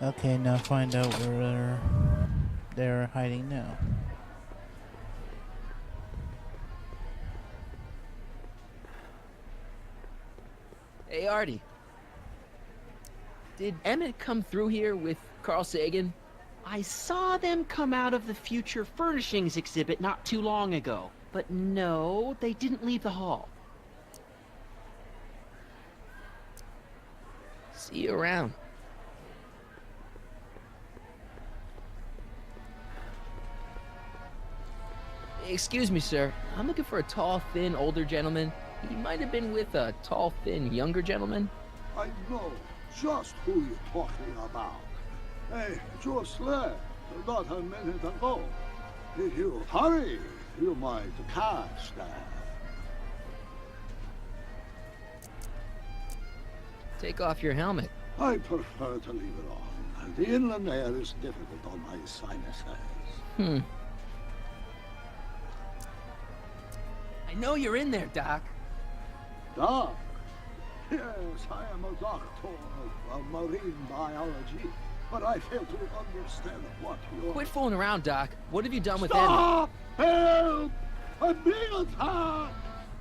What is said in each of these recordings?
Okay, now find out where they're hiding now. Hey, Artie. Did Emmett come through here with Carl Sagan? I saw them come out of the Future Furnishings exhibit not too long ago. But no, they didn't leave the hall. See you around. Excuse me, sir. I'm looking for a tall, thin, older gentleman. He might have been with a tall, thin, younger gentleman. I know just who you're talking about. Hey, just left, not a minute ago. If you hurry, you might catch that. Take off your helmet. I prefer to leave it on. The inland air is difficult on my sinuses. I know you're in there, Doc. Doc? Yes, I am a doctor of marine biology, but I fail to understand what you're... Quit fooling around, Doc. What have you done with Stop! Help! I'm being attacked!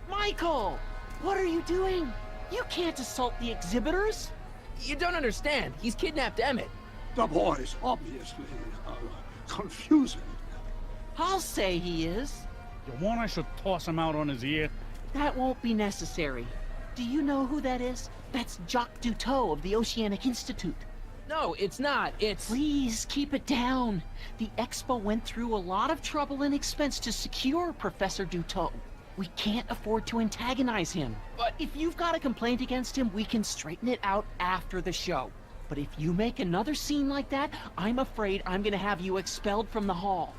Michael! What are you doing? You can't assault the exhibitors! Emmett? You don't understand. He's kidnapped Emmett. The boy's obviously confusing. I'll say he is. You want I should toss him out on his ear? That won't be necessary. Do you know who that is? That's Jacques Duteau of the Oceanic Institute. No, it's not. It's... Please, keep it down. The Expo went through a lot of trouble and expense to secure Professor Duteau. We can't afford to antagonize him. But if you've got a complaint against him, we can straighten it out after the show. But if you make another scene like that, I'm afraid I'm gonna have you expelled from the hall.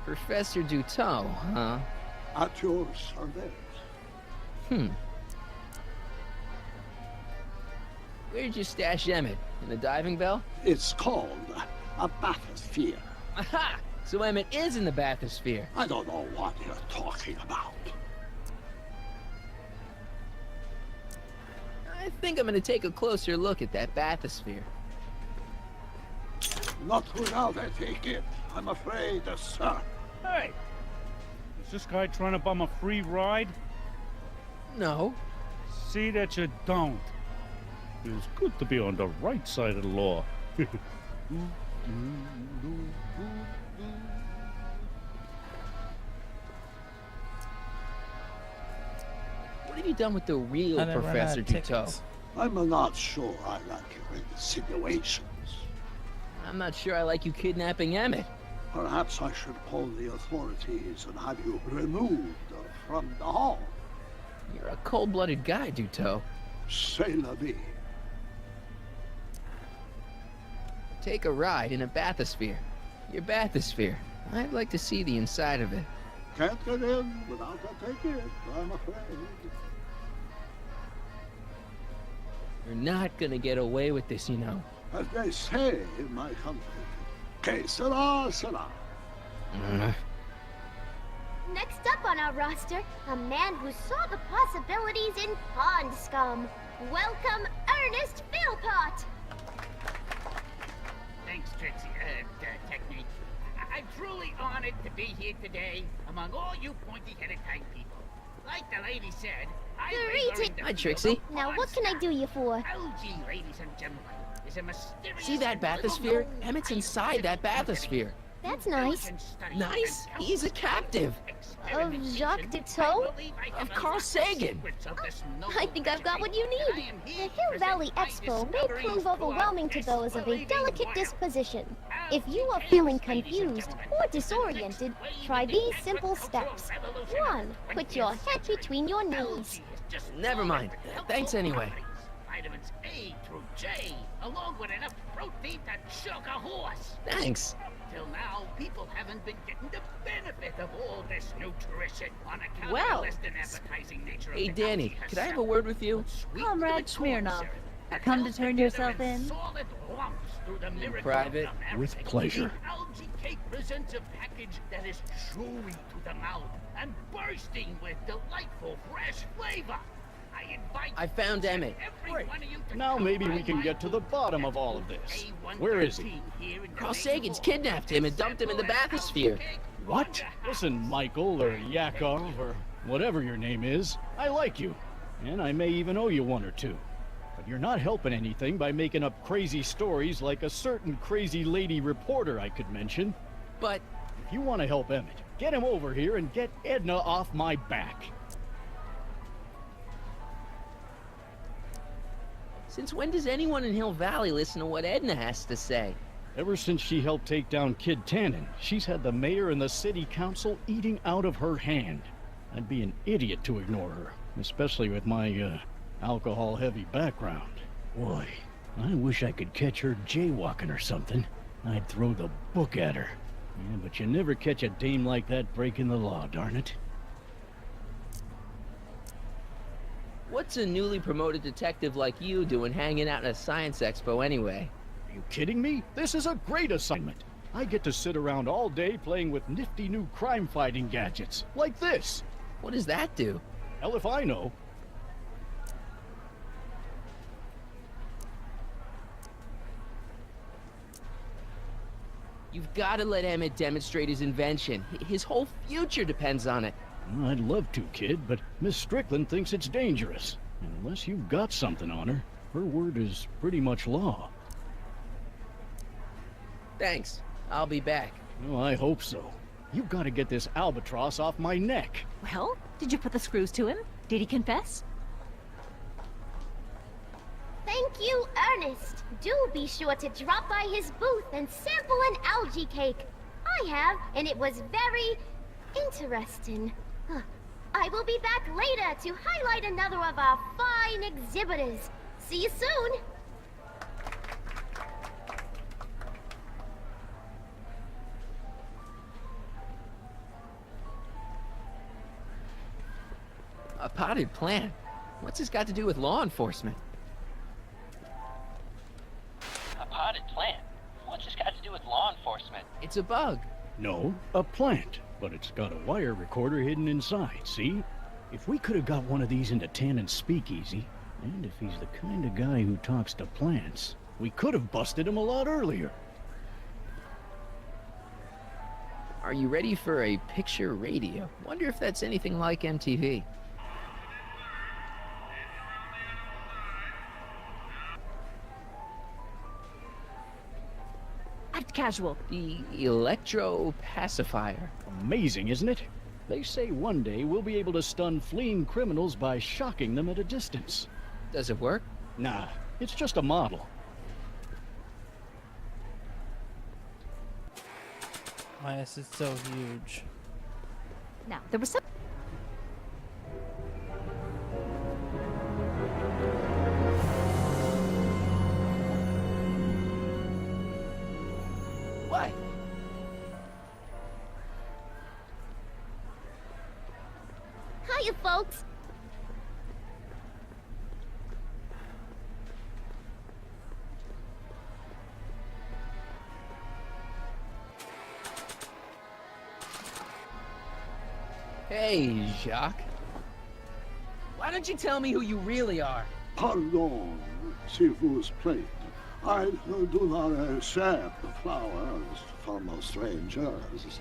Professor Duteau, huh? At your service. Where'd you stash Emmett? In the diving bell? It's called a bathysphere. Aha! So Emmett is in the bathysphere. I don't know what you're talking about. I think I'm gonna take a closer look at that bathysphere. Not without a ticket, I'm afraid, sir. Hey! Is this guy trying to bum a free ride? No. See that you don't. It's good to be on the right side of the law. What have you done with the real I never Professor had Duteau? tickets. I'm not sure I like your insinuations. I'm not sure I like you kidnapping Emmett. Perhaps I should call the authorities and have you removed from the hall. You're a cold-blooded guy, Duteau. C'est la vie. Take a ride in a bathysphere. Your bathysphere. I'd like to see the inside of it. Can't get in without a ticket, I'm afraid. You're not gonna get away with this, you know. As they say in my country, que sera, sera. Next up on our roster, a man who saw the possibilities in pond scum. Welcome, Ernest Philpott! Thanks, Trixie, Technique. I'm truly honored to be here today among all you pointy-headed tank people. Like the lady said, Hi, Trixie. Now what can I do you for? Algae, ladies and gentlemen, is a mysterious... See that bathysphere? Emmett's inside that bathysphere. That's nice. Nice? He's a captive. Of Jacques Duteau? Of Carl Sagan. I think I've got what you need. The Hill Valley Expo may prove overwhelming to those of a delicate disposition. If you are feeling confused or disoriented, try these simple steps. 1. Put your head between your knees. Never mind. Thanks anyway. Vitamins A through J, along with enough protein to choke a horse. Thanks. Till now, people haven't been getting the benefit of all this nutrition on account Well, of the less than appetizing nature of Hey, the Danny, algae could I have a herself. word with you? Sweet Comrade to the core, Smirnov, sir. Come to turn yourself in? Solid lumps through the mirror private? of everything. With pleasure. The algae cake presents a package that is chewy to the mouth and bursting with delightful fresh flavor. I found Emmett. Great. Now maybe we can get to the bottom of all of this. Where is he? Carl Sagan's kidnapped him and dumped him in the bathysphere. What? Listen, Michael, or Yakov, or whatever your name is, I like you. And I may even owe you one or two. But you're not helping anything by making up crazy stories like a certain crazy lady reporter I could mention. But If you want to help Emmett, get him over here and get Edna off my back. since when does anyone in Hill Valley listen to what Edna has to say? Ever since she helped take down Kid Tannen, she's had the mayor and the city council eating out of her hand. I'd be an idiot to ignore her, especially with my, alcohol-heavy background. Boy, I wish I could catch her jaywalking or something. I'd throw the book at her. Yeah, but you never catch a dame like that breaking the law, darn it. What's a newly promoted detective like you doing hanging out at a science expo anyway? Are you kidding me? This is a great assignment. I get to sit around all day playing with nifty new crime-fighting gadgets, like this. What does that do? Hell if I know. You've got to let Emmett demonstrate his invention. His whole future depends on it. Well, I'd love to, kid, but Miss Strickland thinks it's dangerous. And unless you've got something on her, her word is pretty much law. Thanks. I'll be back. Oh, I hope so. You've got to get this albatross off my neck. Well, did you put the screws to him? Did he confess? Thank you, Ernest. Do be sure to drop by his booth and sample an algae cake. I have, and it was very interesting. I will be back later to highlight another of our fine exhibitors. See you soon. A potted plant? What's this got to do with law enforcement? A potted plant? What's this got to do with law enforcement? It's a bug. No, a plant. But it's got a wire recorder hidden inside, see? If we could have got one of these into Tannen's speakeasy, and if he's the kind of guy who talks to plants, we could have busted him a lot earlier. Are you ready for a picture radio? Wonder if that's anything like MTV. Act casual. The electro pacifier. Amazing, isn't it? They say one day we'll be able to stun fleeing criminals by shocking them at a distance. Does it work? Nah, it's just a model. My ass is so huge. Now, there was some... What? Hiya, folks. Hey, Jacques. Why don't you tell me who you really are? Pardon, Sifu's plate. I do not accept flowers from strangers.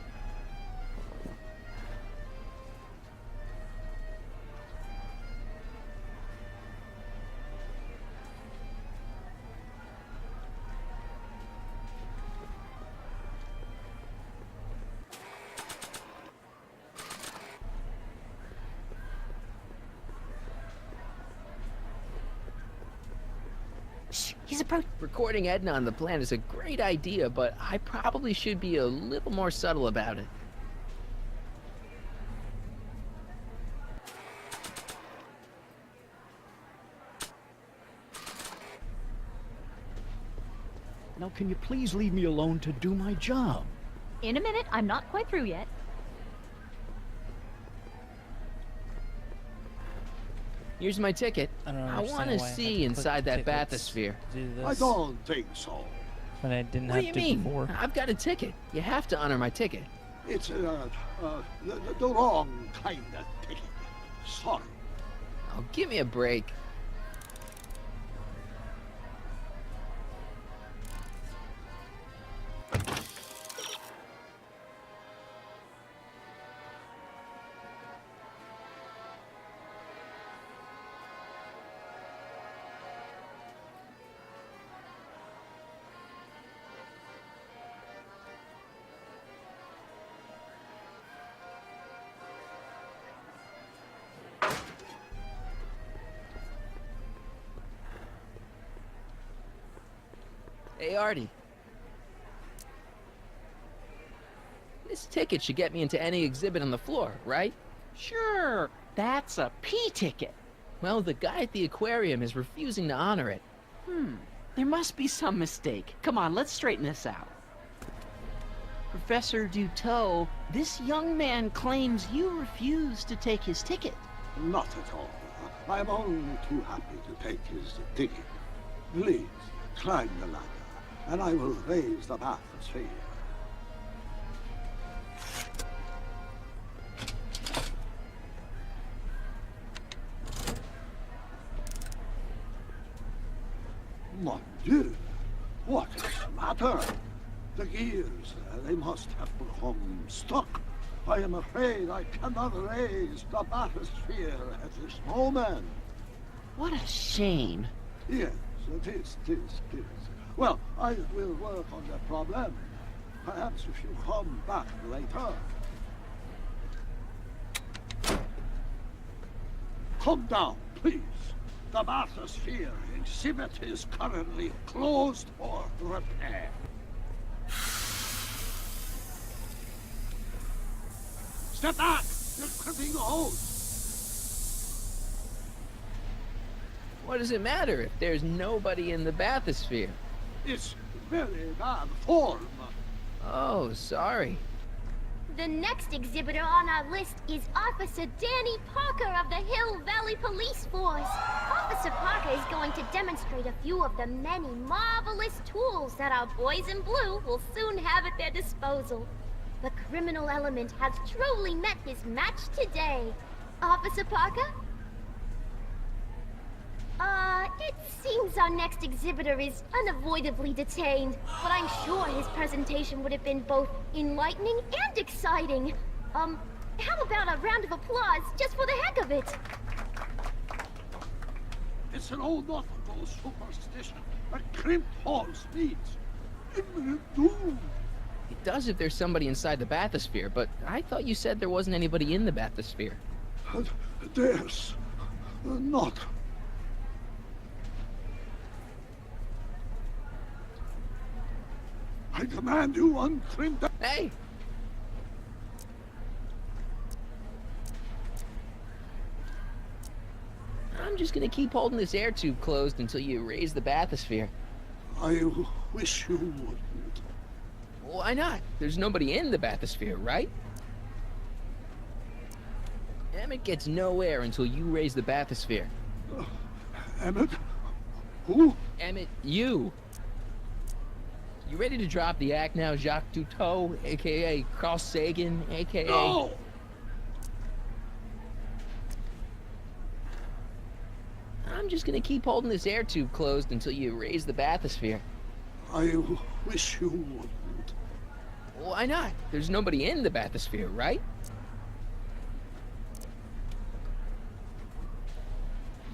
He's approaching. Recording Edna on the plan is a great idea, but I probably should be a little more subtle about it. Now can you please leave me alone to do my job? In a minute, I'm not quite through yet. Here's my ticket. I don't I understand want to why I had see to inside click that tickets bathysphere. to do I this don't think so. when I didn't What do have you to mean? before. I've got a ticket. You have to honor my ticket. It's the wrong kind of ticket. Sorry. Oh, give me a break. Hey, Artie. This ticket should get me into any exhibit on the floor, right? Sure, that's a P ticket. Well, the guy at the aquarium is refusing to honor it. There must be some mistake. Come on, let's straighten this out. Professor Duteau, this young man claims you refused to take his ticket. Not at all. I'm only too happy to take his ticket. Please, climb the ladder, and I will raise the bathysphere. Mon Dieu! What is the matter? The gears, they must have become stuck. I am afraid I cannot raise the bathysphere at this moment. What a shame. Yes, it is. Well, I will work on the problem. Perhaps if you come back later. Come down, please. The bathysphere exhibit is currently closed for repair. Step back! You're tripping the hose! What does it matter if there's nobody in the bathysphere? It's very bad form. Oh, sorry. The next exhibitor on our list is Officer Danny Parker of the Hill Valley Police Force. Officer Parker is going to demonstrate a few of the many marvelous tools that our boys in blue will soon have at their disposal. The criminal element has truly met his match today. Officer Parker? It seems our next exhibitor is unavoidably detained, but I'm sure his presentation would have been both enlightening and exciting. How about a round of applause, just for the heck of it? It's an old nautical superstition that crimped horse means imminent doom. It does if there's somebody inside the bathysphere, but I thought you said there wasn't anybody in the bathysphere. There's not. I command you untrim that. Hey! I'm just gonna keep holding this air tube closed until you raise the bathysphere. I wish you wouldn't. Why not? There's nobody in the bathysphere, right? Emmett gets no air until you raise the bathysphere. Emmett? Who? Emmett, you! You ready to drop the act now, Jacques Duteau, aka Carl Sagan, aka... No! I'm just gonna keep holding this air tube closed until you raise the bathysphere. I wish you wouldn't. Why not? There's nobody in the bathysphere, right?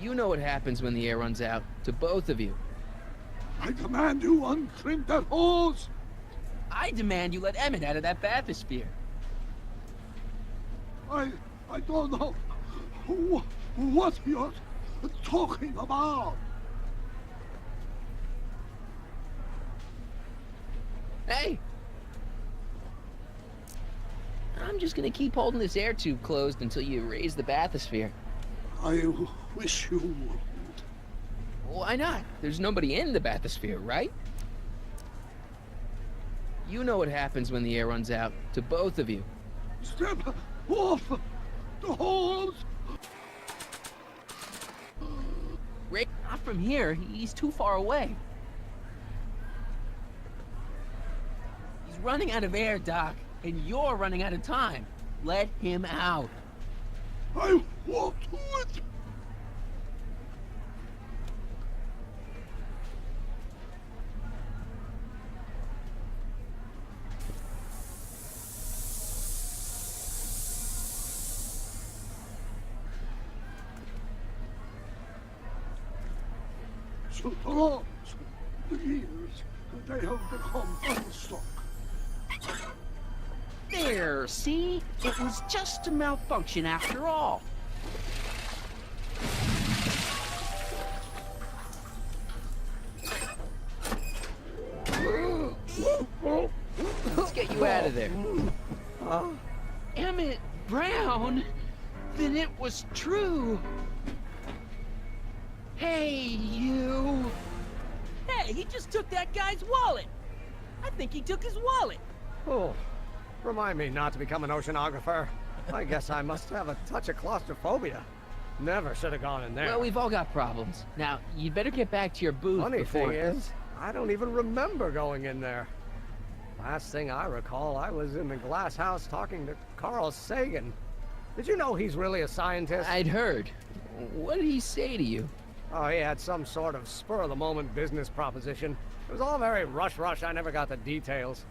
You know what happens when the air runs out, to both of you. I command you untrim that hose! I demand you let Emmett out of that bathysphere. I don't know what you're talking about. Hey! I'm just gonna keep holding this air tube closed until you raise the bathysphere. I wish you wouldn't. Why not? There's nobody in the bathysphere, right? You know what happens when the air runs out, to both of you. Step off the hose! Not from here. He's too far away. He's running out of air, Doc, and you're running out of time. Let him out. I won't do it! So long, the years, they have become unstuck. There, see? It was just a malfunction after all. Let's get you out of there. Emmett Brown? Then it was true. Hey, you. Hey, he just took that guy's wallet. I think he took his wallet. Oh, remind me not to become an oceanographer. I guess I must have a touch of claustrophobia. Never should have gone in there. Well, we've all got problems. Now, you'd better get back to your booth Funny before... thing is, I don't even remember going in there. Last thing I recall, I was in the glass house talking to Carl Sagan. Did you know he's really a scientist? I'd heard. What did he say to you? Oh, he had some sort of spur-of-the-moment business proposition. It was all very rush. I never got the details.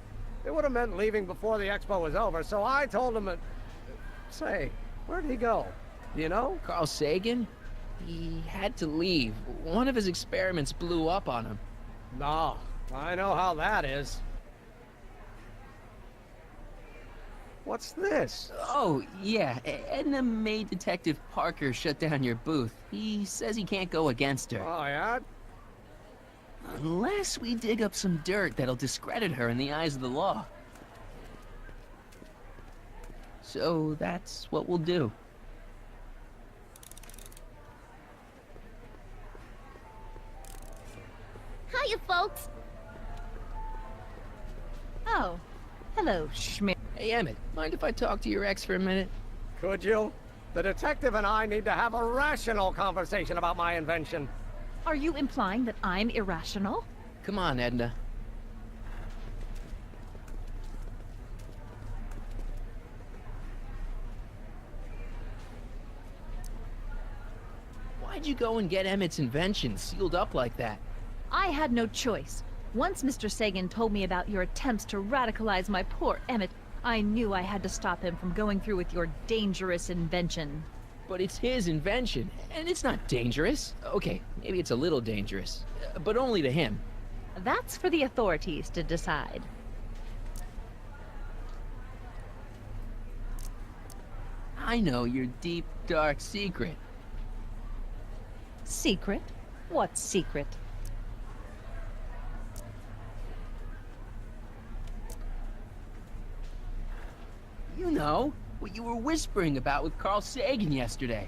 It would have meant leaving before the expo was over, so I told him that... Say, where'd he go? Do you know? Carl Sagan? He had to leave. One of his experiments blew up on him. No, I know how that is. What's this? Oh, yeah. Edna made Detective Parker shut down your booth. He says he can't go against her. Oh, yeah? Unless we dig up some dirt that'll discredit her in the eyes of the law. So that's what we'll do. Hiya, folks. Oh, hello, Schmidt. Hey, Emmett, mind if I talk to your ex for a minute? Could you? The detective and I need to have a rational conversation about my invention. Are you implying that I'm irrational? Come on, Edna. Why'd you go and get Emmett's invention sealed up like that? I had no choice. Once Mr. Sagan told me about your attempts to radicalize my poor Emmett, I knew I had to stop him from going through with your dangerous invention. But it's his invention, and it's not dangerous. Okay, maybe it's a little dangerous, but only to him. That's for the authorities to decide. I know your deep, dark secret. Secret? What secret? You know, what you were whispering about with Carl Sagan yesterday.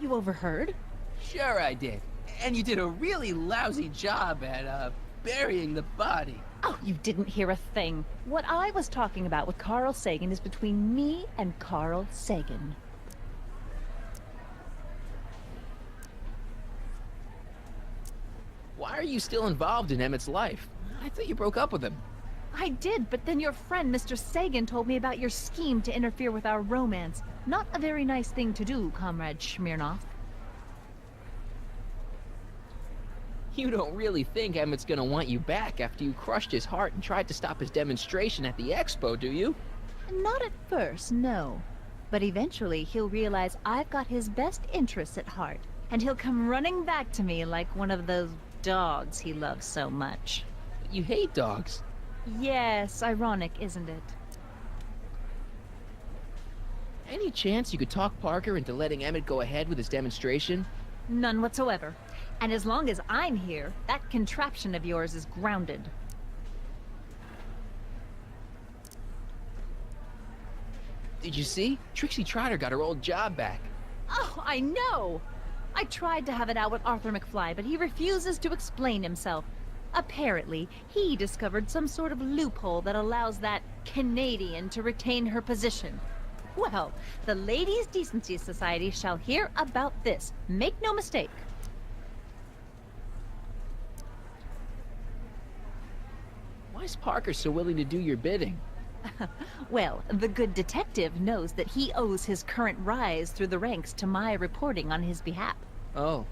You overheard? Sure I did. And you did a really lousy job at, burying the body. Oh, you didn't hear a thing. What I was talking about with Carl Sagan is between me and Carl Sagan. Why are you still involved in Emmett's life? I thought you broke up with him. I did, but then your friend, Mr. Sagan, told me about your scheme to interfere with our romance. Not a very nice thing to do, Comrade Smirnoff. You don't really think Emmett's gonna want you back after you crushed his heart and tried to stop his demonstration at the expo, do you? Not at first, no. But eventually he'll realize I've got his best interests at heart, and he'll come running back to me like one of those dogs he loves so much. You hate dogs. Yes, ironic, isn't it? Any chance you could talk Parker into letting Emmett go ahead with his demonstration? None whatsoever. And as long as I'm here, that contraption of yours is grounded. Did you see? Trixie Trotter got her old job back. Oh, I know! I tried to have it out with Arthur McFly, but he refuses to explain himself. Apparently, he discovered some sort of loophole that allows that Canadian to retain her position. Well, the Ladies' Decency Society shall hear about this. Make no mistake. is Parker so willing to do your bidding? Well, the good detective knows that he owes his current rise through the ranks to my reporting on his behalf. Oh,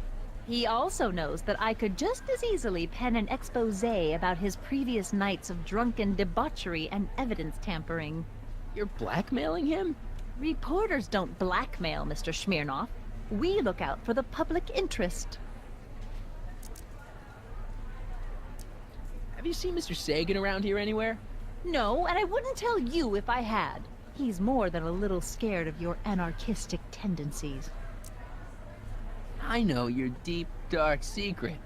He also knows that I could just as easily pen an exposé about his previous nights of drunken debauchery and evidence tampering. you're blackmailing him? Reporters don't blackmail, Mr. Smirnoff. We look out for the public interest. Have you seen Mr. Sagan around here anywhere? No, and I wouldn't tell you if I had. He's more than a little scared of your anarchistic tendencies. I know your deep, dark secret.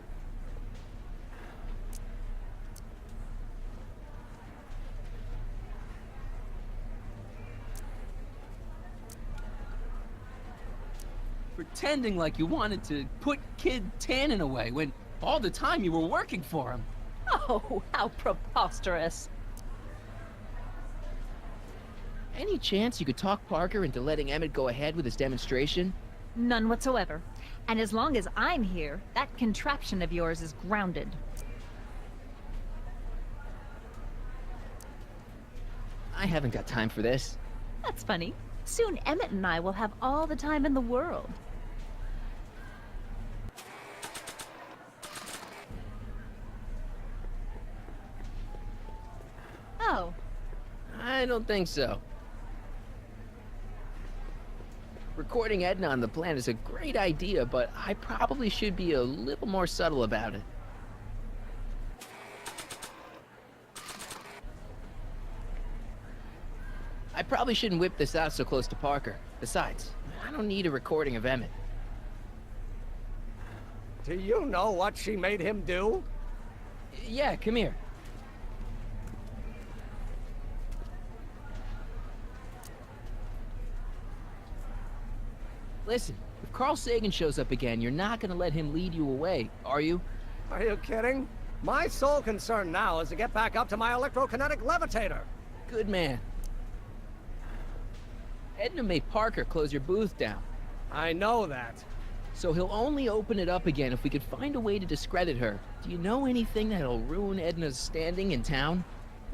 Pretending like you wanted to put Kid Tannen away when all the time you were working for him. Oh, how preposterous. Any chance you could talk Parker into letting Emmett go ahead with his demonstration? None whatsoever. And as long as I'm here, that contraption of yours is grounded. I haven't got time for this. That's funny. Soon Emmett and I will have all the time in the world. Oh, I don't think so. Recording Edna on the plan is a great idea, but I probably should be a little more subtle about it. I probably shouldn't whip this out so close to Parker. Besides, I don't need a recording of Emmett. Do you know what she made him do? Yeah, come here. Listen, if Carl Sagan shows up again, you're not gonna let him lead you away, are you? Are you kidding? My sole concern now is to get back up to my electrokinetic levitator. Good man. Edna made Parker close your booth down, I know that. so he'll only open it up again if we could find a way to discredit her. Do you know anything that'll ruin Edna's standing in town?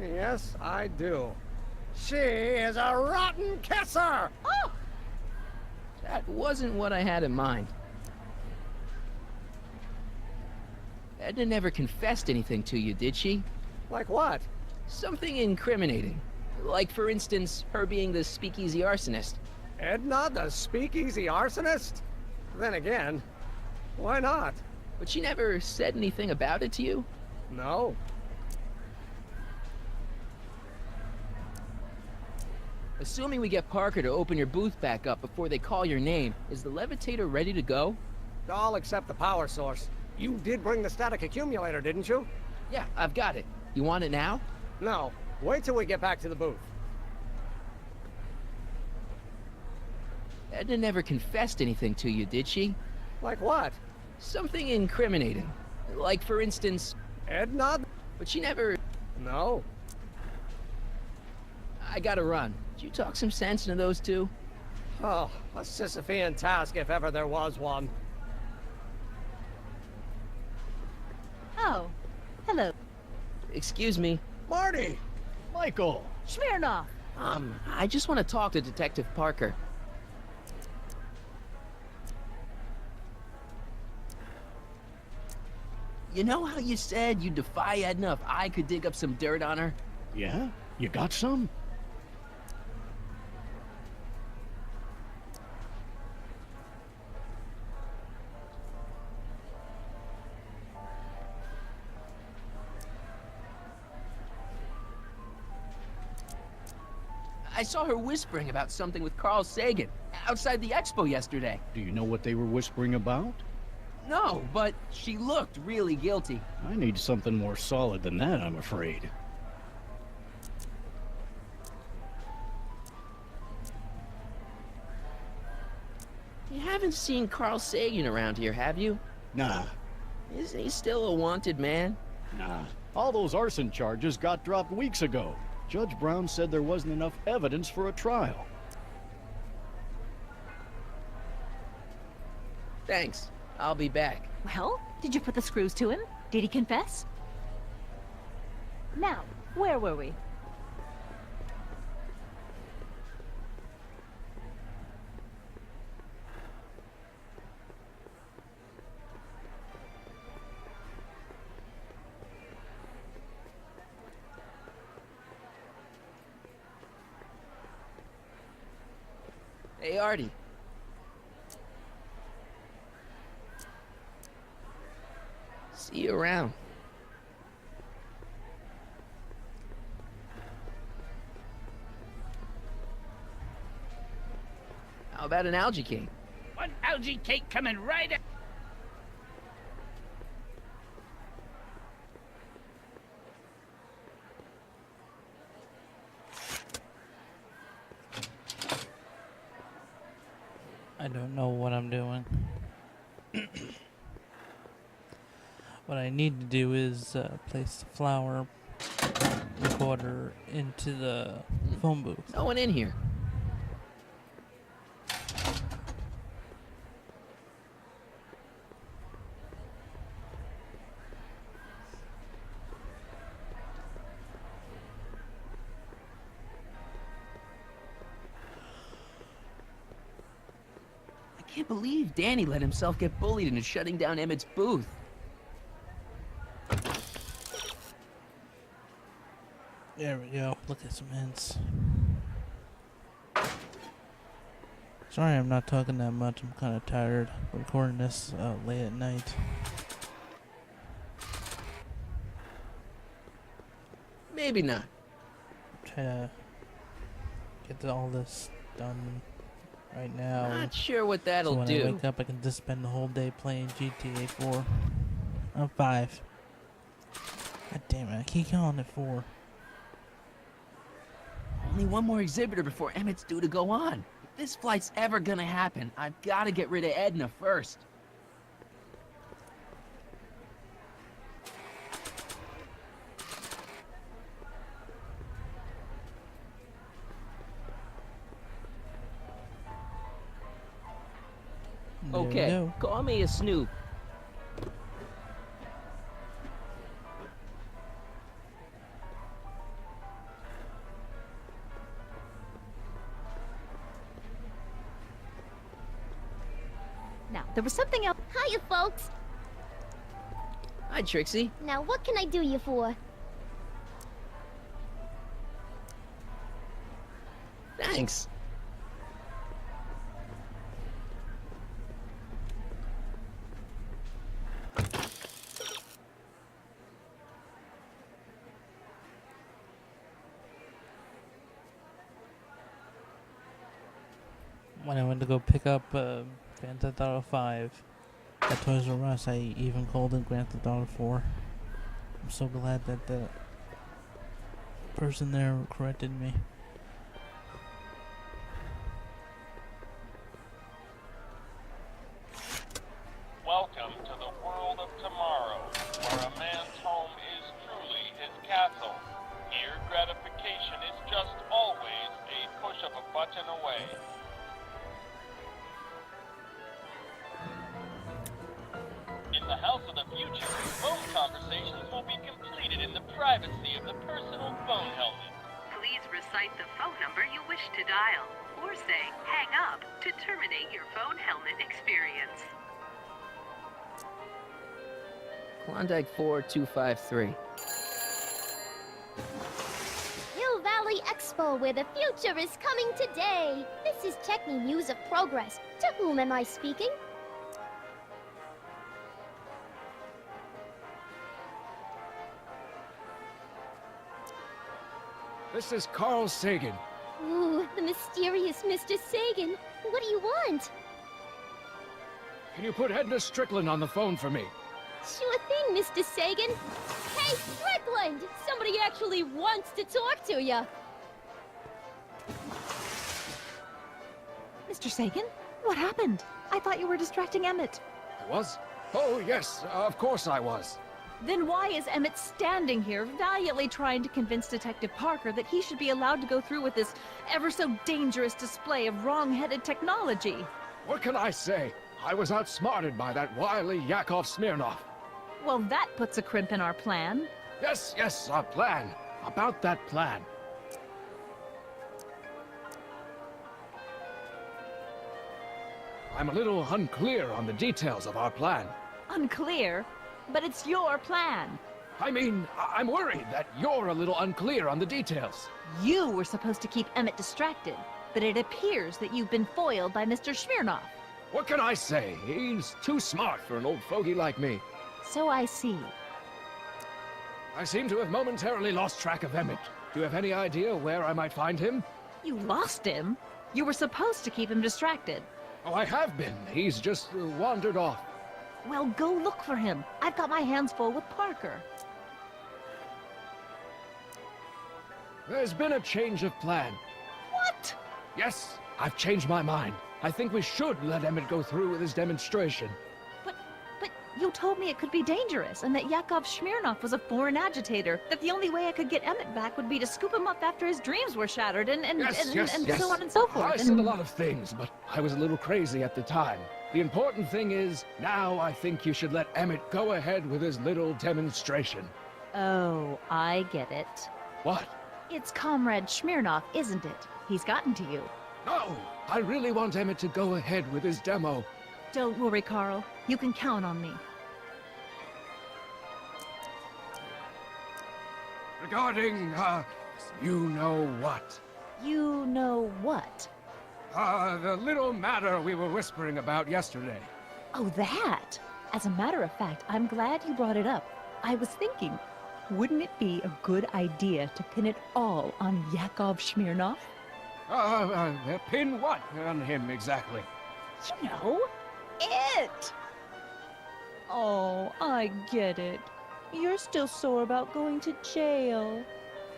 Yes, I do. She is a rotten kisser! Oh! That wasn't what I had in mind. Edna never confessed anything to you, did she? Like what? Something incriminating. Like, for instance, her being the speakeasy arsonist. Edna, the speakeasy arsonist? Then again, why not? But she never said anything about it to you? No. Assuming we get Parker to open your booth back up before they call your name, is the levitator ready to go? I'll accept the power source. You did bring the static accumulator, didn't you? Yeah, I've got it. You want it now? No. Wait till we get back to the booth. Edna never confessed anything to you, did she? Like what? Something incriminating. Like, for instance... Edna? But she never... No. I gotta run. Did you talk some sense into those two? Oh, a Sisyphean task if ever there was one. oh, hello. Excuse me. Marty! Michael! Smirnoff! I just want to talk to Detective Parker. You know how you said you'd defy Edna if I could dig up some dirt on her? Yeah? You got some? I saw her whispering about something with Carl Sagan outside the expo yesterday. Do you know what they were whispering about? No, but she looked really guilty. I need something more solid than that, I'm afraid. You haven't seen Carl Sagan around here, have you? Nah, Isn't he still a wanted man? nah. All those arson charges got dropped weeks ago. Judge Brown said there wasn't enough evidence for a trial. Thanks. I'll be back. Well, did you put the screws to him? Did he confess? Now, Where were we? Hey, Artie. See you around. How about an algae cake? One algae cake coming right up. I don't know what I'm doing. What I need to do is place the flower recorder into the phone booth. No one in here. I can't believe Danny let himself get bullied into shutting down Emmett's booth. There we go. Look at some hints. Sorry I'm not talking that much. I'm kind of tired recording this late at night. Maybe not. Try to get all this done right now. Not sure what that'll so when do. I wake up, I can just spend the whole day playing GTA 4. 5. God damn it, I keep calling it 4. Only one more exhibitor before Emmett's due to go on. If this flight's ever gonna happen, I've gotta get rid of Edna first. There we Okay, go. call me a snoop. Now, there was something else. Hiya, folks. Hi, Trixie. Now, what can I do you for? Thanks. When I went to go pick up Grand Theft Auto 5 at Toys R Us, I even called it Grand Theft Auto 4. I'm so glad that the person there corrected me. Welcome to the world of tomorrow, where a man's home is truly his castle. Here, gratification is just always a push of a button away. In the house of the future, phone conversations will be completed in the privacy of the personal phone helmet. Please recite the phone number you wish to dial, or say hang up to terminate your phone helmet experience. Klondike 4253. Hill Valley Expo, where the future is coming today. This is Techni News of Progress. To whom am I speaking? This is Carl Sagan. Ooh, the mysterious Mr. Sagan. What do you want? Can you put Edna Strickland on the phone for me? Sure thing, Mr. Sagan. Hey, Strickland! Somebody actually wants to talk to you. Mr. Sagan? What happened? I thought you were distracting Emmett. I was? Oh, yes, of course I was. Then why is Emmett standing here, valiantly trying to convince Detective Parker that he should be allowed to go through with this ever so dangerous display of wrong-headed technology? What can I say? I was outsmarted by that wily Yakov Smirnov. Well, that puts a crimp in our plan. Yes, our plan. about that plan. I'm a little unclear on the details of our plan. Unclear? But it's your plan. I mean, I'm worried that you're a little unclear on the details. You were supposed to keep Emmett distracted, but it appears that you've been foiled by Mr. Smirnoff. What can I say? He's too smart for an old fogey like me. So I see. I seem to have momentarily lost track of Emmett. Do you have any idea where I might find him? You lost him? You were supposed to keep him distracted. Oh, I have been. He's just wandered off. Well, go look for him. I've got my hands full with Parker. There's been a change of plan. What? Yes, I've changed my mind. I think we should let Emmett go through with his demonstration. But you told me it could be dangerous, and that Yakov Smirnoff was a foreign agitator, that the only way I could get Emmett back would be to scoop him up after his dreams were shattered, and Yes. so on and so forth. I said a lot of things, but I was a little crazy at the time. The important thing is, now I think you should let Emmett go ahead with his little demonstration. Oh, I get it. What? It's Comrade Smirnoff, isn't it? He's gotten to you. No! I really want Emmett to go ahead with his demo. Don't worry, Carl. You can count on me. Regarding, you know what? You know what? The little matter we were whispering about yesterday. Oh, that! As a matter of fact, I'm glad you brought it up. I was thinking, wouldn't it be a good idea to pin it all on Yakov Smirnoff? Pin what on him exactly? You know, it! Oh, I get it. You're still sore about going to jail.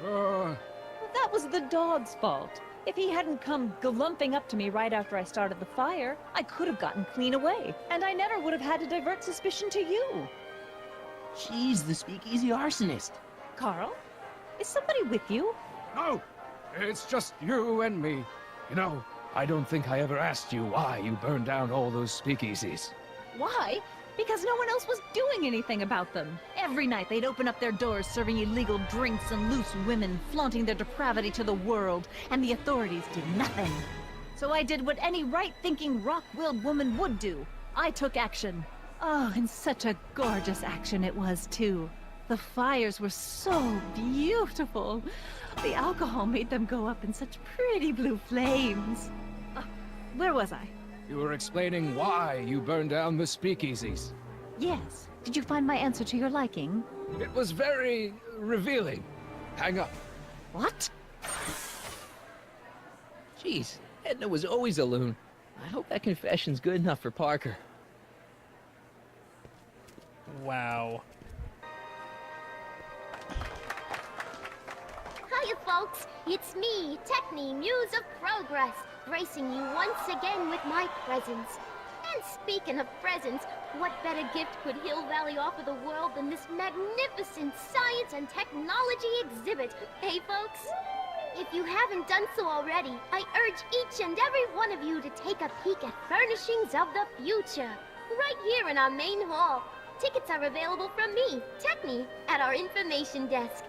That was the dog's fault. If he hadn't come galumping up to me right after I started the fire, I could have gotten clean away, and I never would have had to divert suspicion to you. She's the speakeasy arsonist. Carl, is somebody with you? No! It's just you and me. You know, I don't think I ever asked you why you burned down all those speakeasies. Why? Because no one else was doing anything about them. Every night they'd open up their doors serving illegal drinks and loose women, flaunting their depravity to the world, and the authorities did nothing. So I did what any right-thinking, rock-willed woman would do. I took action. Oh, and such a gorgeous action it was, too. The fires were so beautiful. The alcohol made them go up in such pretty blue flames. Where was I? You were explaining why you burned down the speakeasies. Yes. Did you find my answer to your liking? It was very revealing. Hang up. What? Jeez, Edna was always a loon. I hope that confession's good enough for Parker. Wow. Hiya, folks. It's me, Techni, Muse of Progress, gracing you once again with my presence. And speaking of presents, what better gift could Hill Valley offer the world than this magnificent science and technology exhibit, hey, folks? If you haven't done so already, I urge each and every one of you to take a peek at Furnishings of the Future, right here in our main hall. Tickets are available from me, Techni, at our information desk.